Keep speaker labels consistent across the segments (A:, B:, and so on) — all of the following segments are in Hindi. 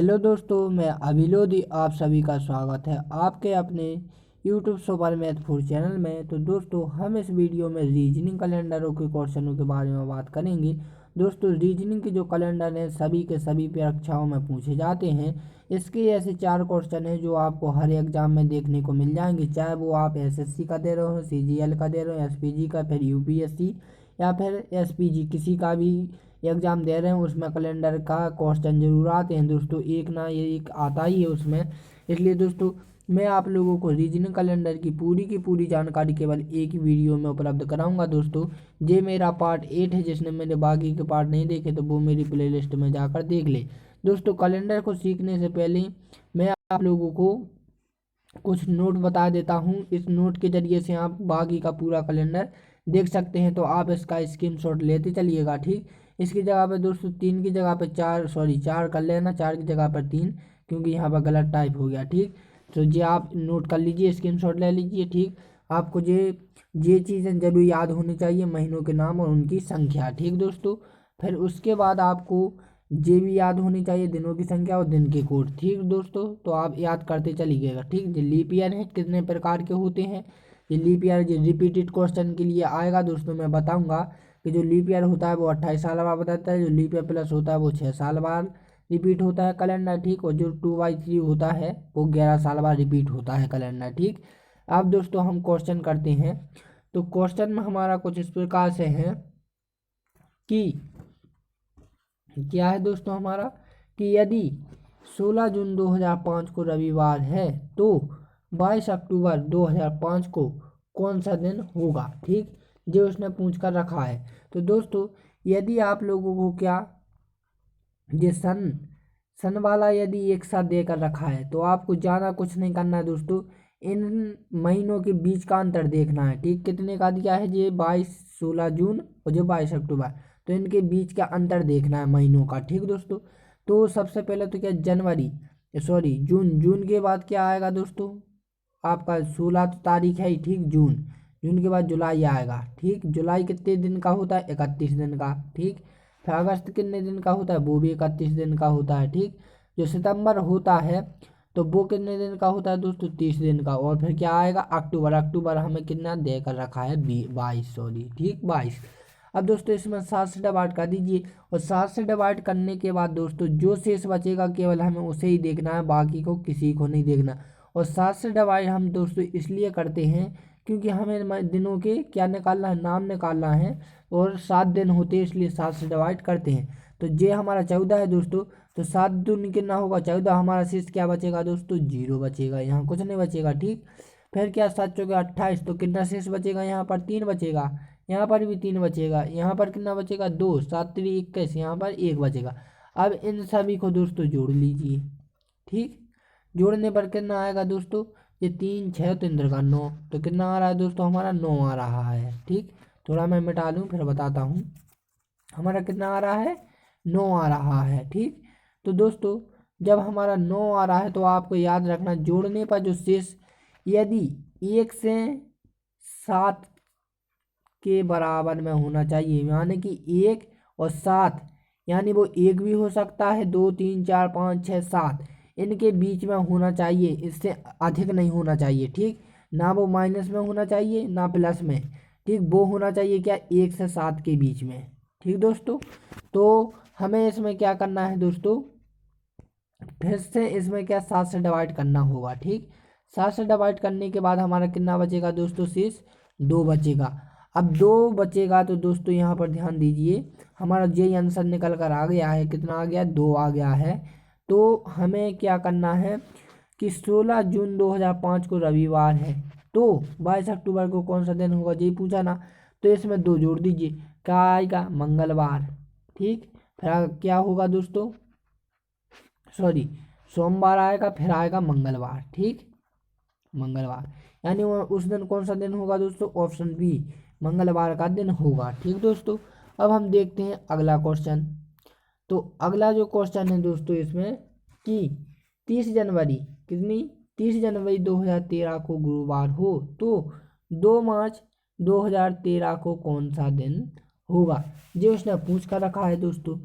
A: हेलो दोस्तों, मैं अभिलोदी आप सभी का स्वागत है आपके अपने यूट्यूब सुपर मैथ 4 चैनल में। तो दोस्तों, हम इस वीडियो में रीजनिंग कैलेंडरों के क्वेश्चनों के बारे में बात करेंगे। दोस्तों, रीजनिंग के जो कैलेंडर हैं सभी के सभी परीक्षाओं में पूछे जाते हैं। इसके ऐसे 4 क्वेश्चन हैं जो आपको हर एग्जाम में देखने को मिल जाएंगे, चाहे वो आप एसएससी का दे रहे हो, सीजीएल का दे रहे हो, एसपीजी का, फिर यूपीएससी या फिर एसपीजी किसी का भी एग्जाम दे रहे हैं। उसमें कैलेंडर का क्वेश्चन जरूर आते हैं दोस्तों, एक ना ये एक आता ही है उसमें। इसलिए दोस्तों, मैं आप लोगों को रीजनिंग कैलेंडर की पूरी जानकारी केवल एक ही वीडियो में उपलब्ध कराऊंगा दोस्तों। ये मेरा पार्ट 8 है, जिसने मेरे बाकी के पार्ट नहीं देखे तो वो मेरी प्लेलिस्ट में जाकर देख ले। दोस्तों, कैलेंडर को सीखने से पहले मैं आप लोगों को कुछ नोट बता देता हूँ। इस नोट के जरिए से आप बाकी का पूरा कैलेंडर देख सकते हैं, तो आप इसका स्क्रीनशॉट लेते चलिएगा। ठीक, इसकी जगह पे दोस्तों 3 की जगह पे 4 कर लेना, 4 की जगह पर 3, क्योंकि यहाँ पर गलत टाइप हो गया। ठीक, तो ये आप नोट कर लीजिए, स्क्रीनशॉट ले लीजिए। ठीक, आपको ये चीज़ें जरूर याद होनी चाहिए, महीनों के नाम और उनकी संख्या। ठीक दोस्तों, फिर उसके बाद आपको ये भी याद होनी चाहिए, दिनों की संख्या और दिन के कोड। ठीक दोस्तों, तो आप याद करते चलिएगा। ठीक, ये लीप ईयर है कितने प्रकार के होते हैं। ये लीप ईयर जो रिपीटेड क्वेश्चन के लिए आएगा दोस्तों, मैं बताऊंगा कि जो लीप ईयर होता है वो 28 साल बाद बताता है, जो लीप ईयर प्लस होता है वो 6 साल बाद रिपीट होता है कैलेंडर। ठीक, और जो 2/3 होता है वो 11 साल बाद रिपीट होता है कैलेंडर। ठीक, अब दोस्तों हम क्वेश्चन करते हैं। तो क्वेश्चन में हमारा कुछ इस प्रकार से है कि क्या है दोस्तों हमारा, कि यदि 16 जून 2005 को रविवार है तो 22 अक्टूबर 2005 को कौन सा दिन होगा। ठीक, जो उसने पूछ कर रखा है। तो दोस्तों, यदि आप लोगों को क्या ये सन वाला यदि एक साथ देकर रखा है तो आपको ज़्यादा कुछ नहीं करना है दोस्तों, इन महीनों के बीच का अंतर देखना है। ठीक, कितने का दिया है ये 16 जून और जो 22 अक्टूबर, तो इनके बीच का अंतर देखना है महीनों का। ठीक दोस्तों, तो सबसे पहले तो क्या जून। जून के बाद क्या आएगा दोस्तों, आपका 16 तारीख है ही। ठीक, जून। जून के बाद जुलाई आएगा। ठीक, जुलाई कितने दिन का होता है, 31 दिन का। ठीक, फिर अगस्त कितने दिन का होता है, वो भी 31 दिन का होता है। ठीक, जो सितंबर होता है तो वो कितने दिन का होता है दोस्तों, 30 दिन का। और फिर क्या आएगा, अक्टूबर। अक्टूबर हमें कितना देकर रखा है, 22। ठीक, 22। अब दोस्तों इसमें 7 से डिवाइड कर दीजिए, और 7 से डिवाइड करने के बाद दोस्तों जो शेष बचेगा केवल हमें उसे ही देखना है, बाकी को किसी को नहीं देखना। और 7 से डिवाइड हम दोस्तों इसलिए करते हैं क्योंकि हमें दिनों के क्या निकालना है, नाम निकालना है, और 7 दिन होते हैं, इसलिए 7 से डिवाइड करते हैं। तो ये हमारा 14 है दोस्तों, तो 7 दूनी कितना होगा, 14। हमारा शेष क्या बचेगा दोस्तों, 0 बचेगा, यहाँ कुछ नहीं बचेगा। ठीक, फिर क्या 7 चौके 28, तो कितना शेष बचेगा, यहाँ पर 3 बचेगा, यहाँ पर भी 3 बचेगा, यहाँ पर कितना बचेगा, 2। 7 3 21, यहाँ पर 1 बचेगा। अब इन सभी को दोस्तों जोड़ लीजिए। ठीक, जोड़ने पर कितना आएगा दोस्तों, ये 3 6 तो इंद्र का 9, तो कितना आ रहा है दोस्तों, हमारा 9 आ रहा है। ठीक, थोड़ा मैं मिटा लूँ फिर बताता हूँ, हमारा कितना आ रहा है, 9 आ रहा है। ठीक, तो दोस्तों जब हमारा 9 आ रहा है तो आपको याद रखना, जोड़ने पर जो शेष यदि 1 से 7 के बराबर में होना चाहिए, यानी कि 1 और 7, यानी वो 1 भी हो सकता है, 2 3 4 5 6 7, इनके बीच में होना चाहिए, इससे अधिक नहीं होना चाहिए। ठीक, ना वो माइनस में होना चाहिए ना प्लस में। ठीक, वो होना चाहिए क्या, 1 से 7 के बीच में। ठीक दोस्तों, तो हमें इसमें क्या करना है दोस्तों, फिर से इसमें क्या 7 से डिवाइड करना होगा। ठीक, 7 से डिवाइड करने के बाद हमारा कितना बचेगा दोस्तों, शेष 2 बचेगा। अब 2 बचेगा तो दोस्तों यहाँ पर ध्यान दीजिए, हमारा यही आंसर निकल कर आ गया है, कितना आ गया, 2 आ गया है। तो हमें क्या करना है कि 16 जून 2005 को रविवार है, तो 22 अक्टूबर को कौन सा दिन होगा, यही पूछा ना। तो इसमें 2 जोड़ दीजिए, क्या आएगा, मंगलवार। ठीक, फिर क्या होगा दोस्तों, सोमवार आएगा, फिर आएगा मंगलवार। ठीक, मंगलवार, यानी वो उस दिन कौन सा दिन होगा दोस्तों, ऑप्शन बी, मंगलवार का दिन होगा। ठीक दोस्तों, अब हम देखते हैं अगला क्वेश्चन। तो अगला जो क्वेश्चन है दोस्तों इसमें कि 30 जनवरी कितनी, 30 जनवरी 2013 को गुरुवार हो तो 2 मार्च 2013 को कौन सा दिन होगा, जो उसने पूछ कर रखा है दोस्तों।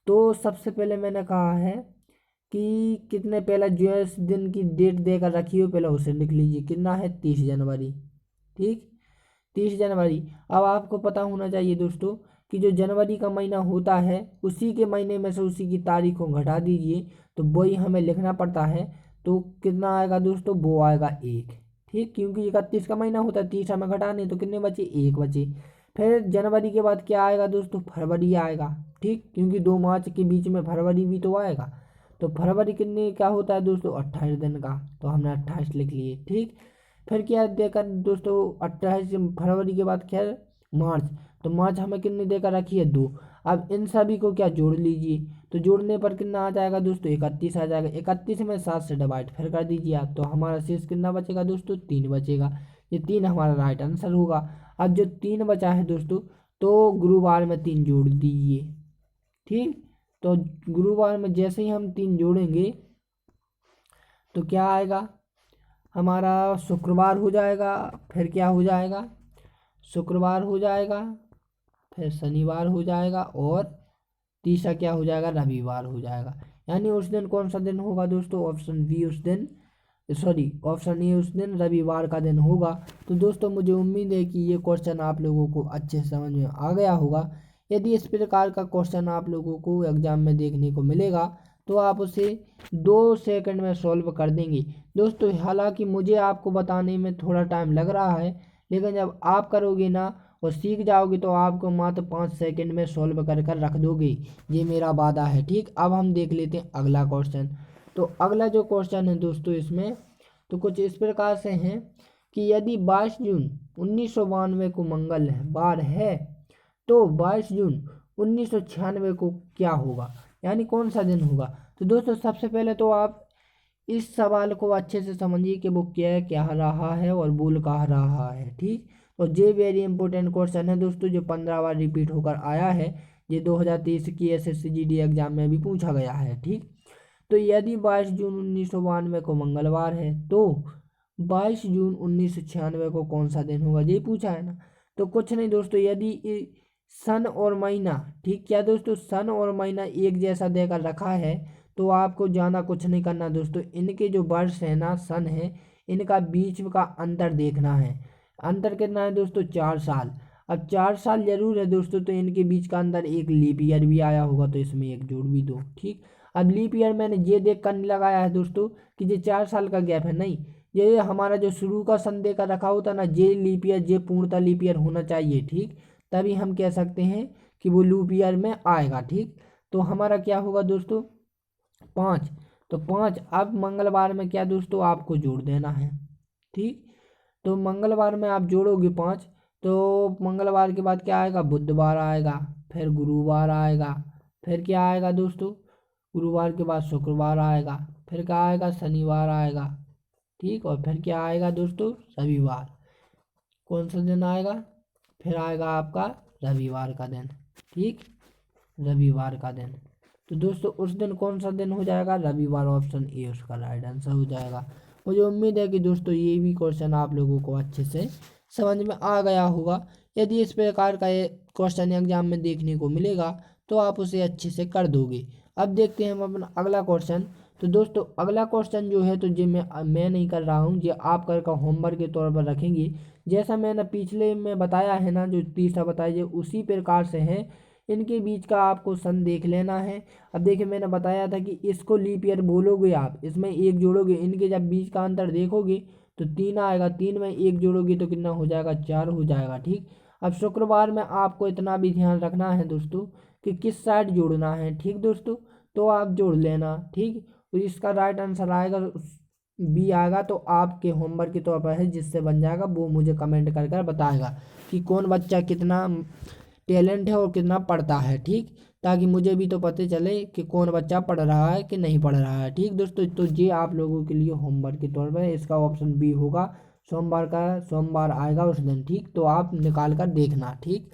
A: तो सबसे पहले मैंने कहा है कि कितने पहले जो दिन की डेट देकर रखी हो पहले उसे लिख लीजिए। कितना है 30 जनवरी। ठीक, 30 जनवरी। अब आपको पता होना चाहिए दोस्तों कि जो जनवरी का महीना होता है उसी के महीने में से उसी की तारीख को घटा दीजिए तो वही हमें लिखना पड़ता है। तो कितना आएगा दोस्तों, वो आएगा 1। ठीक, क्योंकि 31 का महीना होता है, 30 हमें घटाने तो कितने बचे, 1 बचे। फिर जनवरी के बाद क्या आएगा दोस्तों, फरवरी आएगा। ठीक, क्योंकि 2 मार्च के बीच में फरवरी भी तो आएगा। तो फरवरी कितने का होता है दोस्तों, 28 दिन का, तो हमने 28 लिख लिए। ठीक, फिर क्या देकर दोस्तों 28 फरवरी के बाद क्या है, मार्च। तो मार्च हमें कितनी देकर रखी है, 2। अब इन सभी को क्या जोड़ लीजिए, तो जोड़ने पर कितना आ जाएगा दोस्तों, 31 आ जाएगा। 31 में 7 से डिवाइड फिर कर दीजिए आप, तो हमारा शेष कितना बचेगा दोस्तों, 3 बचेगा। ये 3 हमारा राइट आंसर होगा। अब जो 3 बचा है दोस्तों, तो गुरुवार में 3 जोड़ दीजिए। ठीक, तो गुरुवार में जैसे ही हम 3 जोड़ेंगे तो क्या आएगा, हमारा शुक्रवार हो जाएगा। फिर क्या हो जाएगा, शुक्रवार हो जाएगा, फिर शनिवार हो जाएगा, और तीसरा क्या हो जाएगा, रविवार हो जाएगा। यानी उस दिन कौन सा दिन होगा दोस्तों, ऑप्शन बी उस दिन, सॉरी ऑप्शन ए उस दिन रविवार का दिन होगा। तो दोस्तों मुझे उम्मीद है कि ये क्वेश्चन आप लोगों को अच्छे से समझ में आ गया होगा। यदि इस प्रकार का क्वेश्चन आप लोगों को एग्जाम में देखने को मिलेगा तो आप उसे 2 सेकंड में सॉल्व कर देंगे दोस्तों। हालांकि मुझे आपको बताने में थोड़ा टाइम लग रहा है, लेकिन जब आप करोगे ना और सीख जाओगे तो आपको मात्र 5 सेकंड में सॉल्व कर कर रख दोगे, ये मेरा वादा है। ठीक, अब हम देख लेते हैं अगला क्वेश्चन। तो अगला जो क्वेश्चन है दोस्तों इसमें तो कुछ इस प्रकार से हैं कि यदि 22 जून 1992 को मंगलवार है तो 22 जून 1996 को क्या होगा, यानी कौन सा दिन होगा। तो दोस्तों सबसे पहले तो आप इस सवाल को अच्छे से समझिए कि वो क्या कह रहा है और बोल कह रहा है। ठीक, और ये वेरी इंपॉर्टेंट क्वेश्चन है दोस्तों, जो 15 बार रिपीट होकर आया है। ये 2023 की एसएससी जीडी एग्जाम में भी पूछा गया है। ठीक, तो यदि 22 जून 1992 को मंगलवार है तो 22 जून 1996 को कौन सा दिन होगा, ये पूछा है ना। तो कुछ नहीं दोस्तों, यदि सन और महीना, ठीक क्या दोस्तों, सन और महीना एक जैसा देकर रखा है तो आपको ज़्यादा कुछ नहीं करना दोस्तों। इनके जो वर्ष है ना, सन है, इनका बीच का अंतर देखना है। अंतर कितना है दोस्तों, 4 साल। अब 4 साल जरूर है दोस्तों, तो इनके बीच का अंतर एक लीप ईयर भी आया होगा, तो इसमें एक जोड़ भी दो। ठीक, अब लीप ईयर मैंने ये देख कर नहीं लगाया है दोस्तों कि ये 4 साल का गैप है, नहीं, ये हमारा जो शुरू का सन देकर रखा होता ना, ये लीप ईयर, ये पूर्णतः लीप ईयर होना चाहिए। ठीक, तभी हम कह सकते हैं कि वो लूप ईयर में आएगा। ठीक, तो हमारा क्या होगा दोस्तों, 5। तो 5 अब मंगलवार में क्या दोस्तों, आपको जोड़ देना है। ठीक, तो मंगलवार में आप जोड़ोगे 5, तो मंगलवार के बाद क्या आएगा, बुधवार आएगा, फिर गुरुवार आएगा, फिर क्या आएगा दोस्तों, गुरुवार के बाद शुक्रवार आएगा, फिर क्या आएगा, शनिवार आएगा। ठीक, और फिर क्या आएगा दोस्तों, रविवार। कौन सा दिन आएगा, फिर आएगा आपका रविवार का दिन। ठीक, रविवार का दिन। तो दोस्तों उस दिन कौन सा दिन हो जाएगा, रविवार। ऑप्शन ए उसका राइट आंसर हो जाएगा। मुझे उम्मीद है कि दोस्तों ये भी क्वेश्चन आप लोगों को अच्छे से समझ में आ गया होगा। यदि इस प्रकार का ये क्वेश्चन एग्जाम में देखने को मिलेगा तो आप उसे अच्छे से कर दोगे। अब देखते हैं हम अपना अगला क्वेश्चन। तो दोस्तों अगला क्वेश्चन जो है तो ये मैं नहीं कर रहा हूँ, ये आप कर का होमवर्क के तौर पर रखेंगे। जैसा मैंने पिछले में बताया है ना, जो तीसरा बताइए उसी प्रकार से है। इनके बीच का आपको सन देख लेना है। अब देखिए मैंने बताया था कि इसको लीप ईयर बोलोगे आप, इसमें एक जोड़ोगे, इनके जब बीच का अंतर देखोगे तो 3 आएगा, 3 में एक जोड़ोगे तो कितना हो जाएगा, 4 हो जाएगा। ठीक, अब शुक्रवार में आपको इतना भी ध्यान रखना है दोस्तों कि किस साइड जोड़ना है। ठीक दोस्तों, तो आप जोड़ लेना। ठीक, तो इसका राइट आंसर आएगा बी आएगा, तो आपके होमवर्क के तौर पर है, जिससे बन जाएगा वो मुझे कमेंट कर कर बताएगा कि कौन बच्चा कितना टैलेंट है और कितना पढ़ता है। ठीक, ताकि मुझे भी तो पता चले कि कौन बच्चा पढ़ रहा है कि नहीं पढ़ रहा है। ठीक दोस्तों, तो ये आप लोगों के लिए होमवर्क के तौर पर इसका ऑप्शन बी होगा, सोमवार का, सोमवार आएगा उस दिन। ठीक, तो आप निकाल कर देखना। ठीक,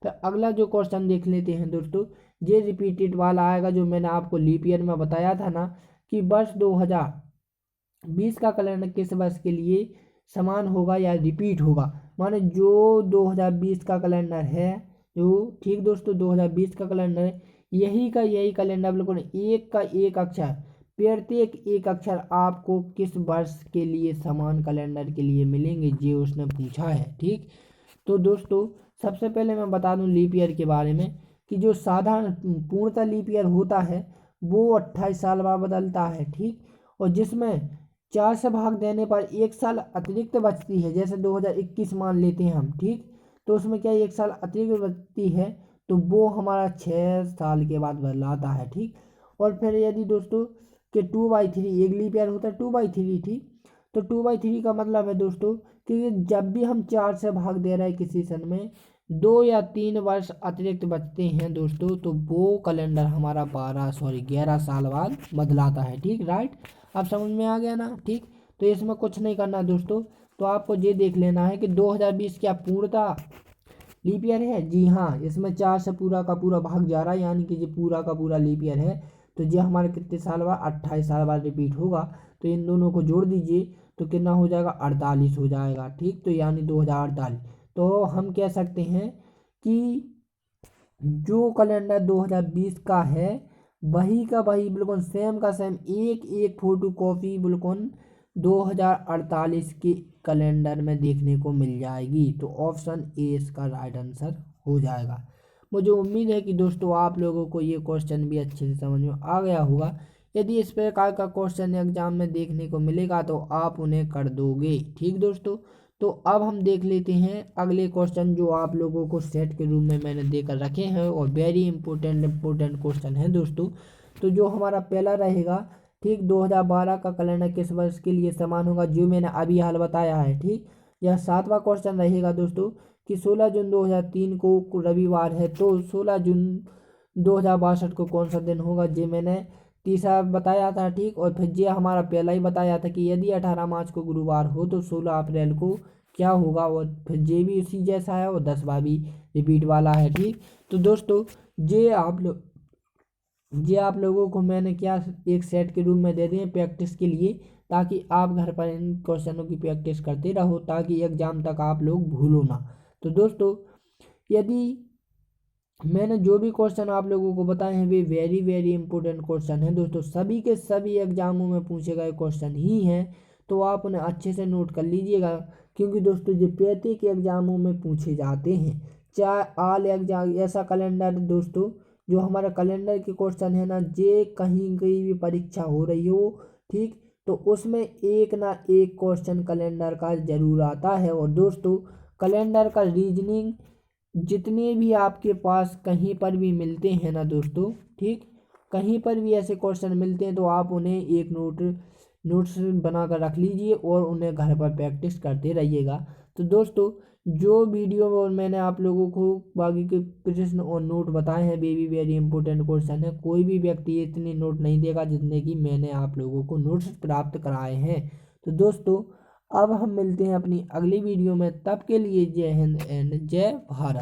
A: तो अगला जो क्वेश्चन देख लेते हैं दोस्तों, ये रिपीटेड वाला आएगा, जो मैंने आपको लीप ईयर में बताया था ना कि वर्ष 2020 का कैलेंडर किस वर्ष के लिए समान होगा या रिपीट होगा। माने जो 2020 का कैलेंडर है, जो, ठीक दोस्तों, 2020 का कैलेंडर है, यही का यही कैलेंडर बिल्कुल एक का एक अक्षर प्रत्येक एक अक्षर आपको किस वर्ष के लिए समान कैलेंडर के लिए मिलेंगे, ये उसने पूछा है। ठीक, तो दोस्तों सबसे पहले मैं बता दूं लीप ईयर के बारे में कि जो साधारण पूर्णतः लीप ईयर होता है वो 28 साल बाद बदलता है। ठीक, और जिसमें 4 से भाग देने पर एक साल अतिरिक्त बचती है, जैसे 2021 मान लेते हैं हम। ठीक, तो उसमें क्या एक साल अतिरिक्त बचती है, तो वो हमारा 6 साल के बाद बदलाता है। ठीक, और फिर यदि दोस्तों कि 2/3 एक लीप ईयर होता है 2/3। ठीक, तो 2/3 का मतलब है दोस्तों कि जब भी हम 4 से भाग दे रहे हैं किसी सन में 2 या 3 वर्ष अतिरिक्त बचते हैं दोस्तों, तो वो कैलेंडर हमारा 11 साल बाद बदलाता है। ठीक, राइट, अब समझ में आ गया ना। ठीक, तो इसमें कुछ नहीं करना दोस्तों, तो आपको ये देख लेना है कि 2020 क्या पूर्णतः लीप ईयर है। जी हाँ, इसमें 4 से पूरा का पूरा भाग जा रहा है, यानी कि ये पूरा का पूरा लीप ईयर है। तो ये हमारे कितने साल बाद 28 साल बाद रिपीट होगा। तो इन दोनों को जोड़ दीजिए तो कितना हो जाएगा 48 हो जाएगा। ठीक, तो यानी 2048। तो हम कह सकते हैं कि जो कैलेंडर 2020 का है वही का वही बिल्कुल सेम का सेम एक एक फोटो कॉपी बिल्कुल 2048 के कैलेंडर में देखने को मिल जाएगी। तो ऑप्शन ए इसका राइट आंसर हो जाएगा। मुझे उम्मीद है कि दोस्तों आप लोगों को ये क्वेश्चन भी अच्छे से समझ में आ गया होगा। यदि इस प्रकार का क्वेश्चन एग्जाम में देखने को मिलेगा तो आप उन्हें कर दोगे। ठीक दोस्तों, तो अब हम देख लेते हैं अगले क्वेश्चन जो आप लोगों को सेट के रूप में मैंने देकर रखे हैं और वेरी इंपॉर्टेंट क्वेश्चन है दोस्तों। तो जो हमारा पहला रहेगा, ठीक, 2012 का कैलेंडर किस वर्ष के लिए समान होगा, जो मैंने अभी हाल बताया है। ठीक, यह 7वां क्वेश्चन रहेगा दोस्तों कि 16 जून 2003 को रविवार है, तो 16 जून 2062 को कौन सा दिन होगा, जो मैंने तीसरा बताया था। ठीक, और फिर ये हमारा पहला ही बताया था कि यदि 18 मार्च को गुरुवार हो तो 16 अप्रैल को क्या होगा, और फिर ये भी उसी जैसा है और 10वां भी रिपीट वाला है। ठीक, तो दोस्तों ये आप लोगों को मैंने क्या एक सेट के रूप में दे दिए प्रैक्टिस के लिए, ताकि आप घर पर इन क्वेश्चनों की प्रैक्टिस करते रहो ताकि एग्जाम तक आप लोग भूलो ना। तो दोस्तों यदि मैंने जो भी क्वेश्चन आप लोगों को बताए हैं वे वेरी इंपॉर्टेंट क्वेश्चन हैं दोस्तों, सभी के सभी एग्जामों में पूछे गए क्वेश्चन ही हैं। तो आप उन्हें अच्छे से नोट कर लीजिएगा, क्योंकि दोस्तों ये प्रत्येक एग्जामों में पूछे जाते हैं। चाहे ऑल एग्जाम ऐसा कैलेंडर दोस्तों, जो हमारा कैलेंडर के क्वेश्चन है ना, ये कहीं कहीं भी परीक्षा हो रही हो, ठीक, तो उसमें एक ना एक क्वेश्चन कैलेंडर का जरूर आता है। और दोस्तों कैलेंडर का रीजनिंग जितने भी आपके पास कहीं पर भी मिलते हैं ना दोस्तों, ठीक, कहीं पर भी ऐसे क्वेश्चन मिलते हैं तो आप उन्हें एक नोट्स बना कर रख लीजिए और उन्हें घर पर प्रैक्टिस करते रहिएगा। तो दोस्तों जो वीडियो और मैंने आप लोगों को बाकी के प्रश्न और नोट बताए हैं वे भी वेरी इंपॉर्टेंट क्वेश्चन है। कोई भी व्यक्ति इतने नोट नहीं देगा जितने कि मैंने आप लोगों को नोट्स प्राप्त कराए हैं। तो दोस्तों अब हम मिलते हैं अपनी अगली वीडियो में, तब के लिए जय हिंद एंड जय भारत।